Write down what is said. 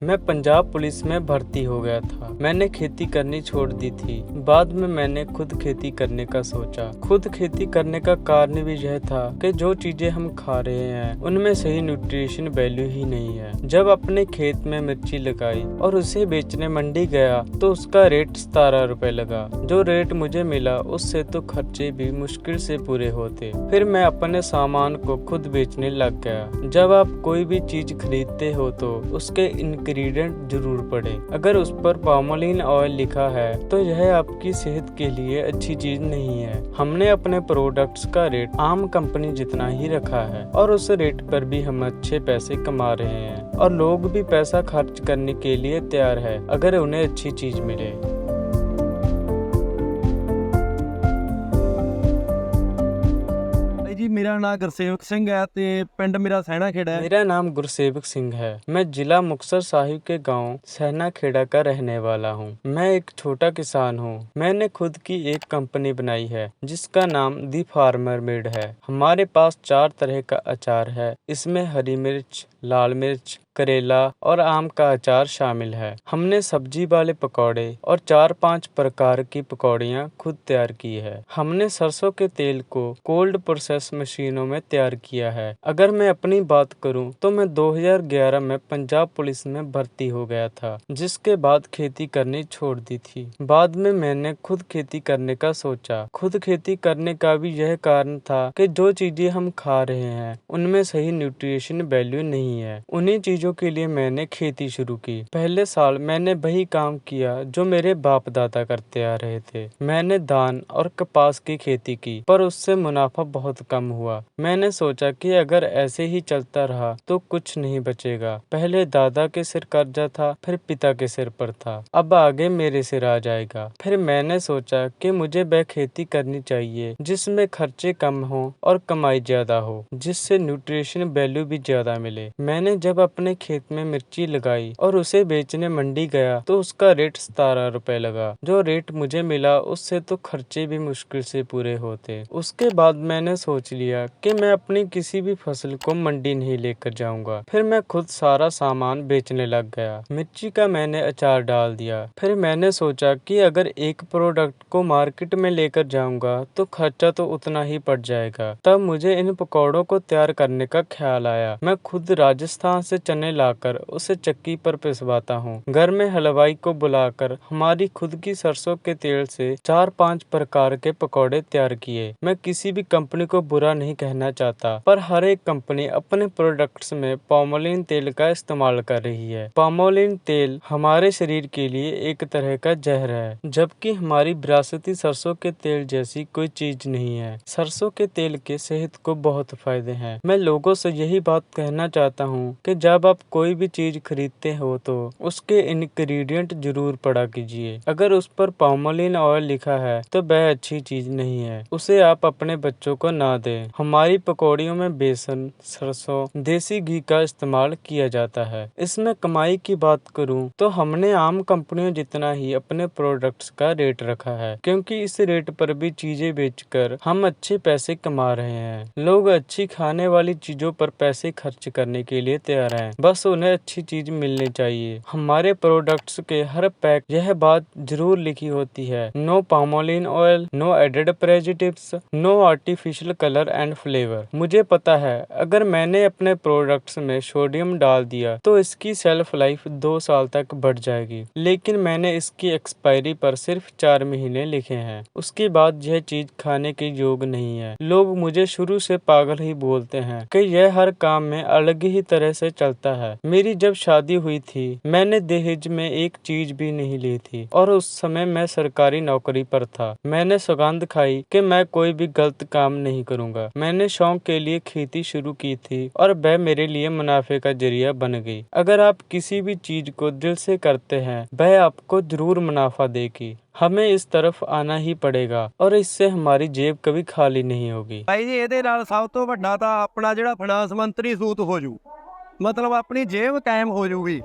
मैं पंजाब पुलिस में भर्ती हो गया था। मैंने खेती करनी छोड़ दी थी। बाद में मैंने खुद खेती करने का सोचा। खुद खेती करने का कारण भी यह था कि जो चीजें हम खा रहे हैं उनमें सही न्यूट्रिशन वैल्यू ही नहीं है। जब अपने खेत में मिर्ची लगाई और उसे बेचने मंडी गया तो उसका रेट 17 रुपए लगा। जो रेट मुझे मिला उससे तो खर्चे भी मुश्किल से पूरे होते। फिर मैं अपने सामान को खुद बेचने लग गया। जब आप कोई भी चीज खरीदते हो तो उसके इंग्रेडिएंट जरूर पढ़ें। अगर उस पर पामोलिन ऑयल लिखा है तो यह आपकी सेहत के लिए अच्छी चीज नहीं है। हमने अपने प्रोडक्ट्स का रेट आम कंपनी जितना ही रखा है और उस रेट पर भी हम अच्छे पैसे कमा रहे हैं और लोग भी पैसा खर्च करने के लिए तैयार है अगर उन्हें अच्छी चीज मिले। जी मेरा नाम गुरसेवक सिंह है ते पिंड मेरा सैना खेड़ा है। मेरा नाम गुरसेवक सिंह है। मैं जिला मुक्तसर साहिब के गांव सहना खेड़ा का रहने वाला हूं। मैं एक छोटा किसान हूं। मैंने खुद की एक कंपनी बनाई है जिसका नाम दी फार्मर मेड है। हमारे पास 4 तरह का अचार है। इसमें हरी मिर्च, लाल मिर्च, करेला और आम का अचार शामिल है। हमने सब्जी वाले पकौड़े और 4-5 प्रकार की पकौड़ियाँ खुद तैयार की है। हमने सरसों के तेल को कोल्ड प्रोसेस मशीनों में तैयार किया है। अगर मैं अपनी बात करूं तो मैं 2011 में पंजाब पुलिस में भर्ती हो गया था, जिसके बाद खेती करनी छोड़ दी थी। बाद में मैंने खुद खेती करने का सोचा। खुद खेती करने का भी यह कारण था कि जो चीजें हम खा रहे हैं उनमें सही न्यूट्रिशन वैल्यू नहीं है। उन्हीं चीजों के लिए मैंने खेती शुरू की। पहले साल मैंने वही काम किया जो मेरे बाप दादा करते आ रहे थे। मैंने धान और कपास की खेती की, पर उससे मुनाफा बहुत कम हुआ। मैंने सोचा कि अगर ऐसे ही चलता रहा तो कुछ नहीं बचेगा। पहले दादा के सिर कर्जा था, फिर पिता के सिर पर था, अब आगे मेरे सिर आ जाएगा। फिर मैंने सोचा कि मुझे वह खेती करनी चाहिए जिसमें खर्चे कम हो और कमाई ज्यादा हो, जिससे न्यूट्रिशन वैल्यू भी ज्यादा मिले। मैंने जब अपने खेत में मिर्ची लगाई और उसे बेचने मंडी गया तो उसका रेट 17 रुपए लगा। जो रेट मुझे मिला उससे तो खर्चे भी मुश्किल से पूरे होते। उसके बाद मैंने सोच लिया कि मैं अपनी किसी भी फसल को मंडी नहीं लेकर जाऊंगा। फिर मैं खुद सारा सामान बेचने लग गया। मिर्ची का मैंने अचार डाल दिया। फिर मैंने सोचा कि अगर एक प्रोडक्ट को मार्केट में लेकर जाऊंगा तो खर्चा तो उतना ही पड़ जाएगा। तब मुझे इन पकौड़ों को तैयार करने का ख्याल आया। मैं खुद राजस्थान से चने लाकर उसे चक्की पर पिसवाता हूँ। घर में हलवाई को बुलाकर हमारी खुद की सरसों के तेल से 4-5 प्रकार के पकौड़े तैयार किए। मैं किसी भी कंपनी को बुरा नहीं कहना चाहता, पर हर एक कंपनी अपने प्रोडक्ट्स में पामोलिन तेल का इस्तेमाल कर रही है। पामोलिन तेल हमारे शरीर के लिए एक तरह का जहर है, जबकि हमारी विरासती सरसों के तेल जैसी कोई चीज नहीं है। सरसों के तेल के सेहत को बहुत फायदे हैं। मैं लोगों से यही बात कहना चाहता हूँ कि जब आप कोई भी चीज खरीदते हो तो उसके इंग्रेडिएंट जरूर पढ़ा कीजिए। अगर उस पर पामोलिन ऑयल लिखा है तो वह अच्छी चीज नहीं है। उसे आप अपने बच्चों को ना दें। हमारी पकौड़ियों में बेसन, सरसों, देसी घी का इस्तेमाल किया जाता है। इसमें कमाई की बात करूं तो हमने आम कंपनियों जितना ही अपने प्रोडक्ट्स का रेट रखा है, क्योंकि इस रेट पर भी चीजें बेचकर हम अच्छे पैसे कमा रहे हैं। लोग अच्छी खाने वाली चीजों पर पैसे खर्च करने के लिए तैयार हैं, बस उन्हें अच्छी चीज मिलनी चाहिए। हमारे प्रोडक्ट्स के हर पैक यह बात जरूर लिखी होती है, no palmolein oil, no added preservatives, no artificial colour and flavour. मुझे पता है अगर मैंने अपने प्रोडक्ट्स में सोडियम डाल दिया तो इसकी शेल्फ लाइफ 2 साल तक बढ़ जाएगी, लेकिन मैंने इसकी एक्सपायरी पर सिर्फ 4 महीने लिखे हैं। उसके बाद यह चीज खाने के योग नहीं है। लोग मुझे शुरू से पागल ही बोलते हैं कि यह हर काम में अलग ही तरह से चलता है। मेरी जब शादी हुई थी मैंने दहेज में एक चीज भी नहीं ली थी और उस समय मैं सरकारी नौकरी पर था। मैंने सौगंध खाई कि मैं कोई भी गलत काम नहीं करूंगा। मैंने शौक के लिए खेती शुरू की थी और वह मेरे लिए मुनाफे का जरिया बन गई। अगर आप किसी भी चीज को दिल से करते हैं वह आपको जरूर मुनाफा देगी। हमें इस तरफ आना ही पड़ेगा और इससे हमारी जेब कभी खाली नहीं होगी। भाई जी ਇਹਦੇ ਨਾਲ ਸਭ ਤੋਂ ਵੱਡਾ ਤਾਂ ਆਪਣਾ ਜਿਹੜਾ ਫਾਈਨਾਂਸ ਮੰਤਰੀ ਸੂਤ ਹੋ ਜੂ, ਮਤਲਬ ਆਪਣੀ ਜੇਬ ਕਾਇਮ ਹੋ ਜੂਗੀ।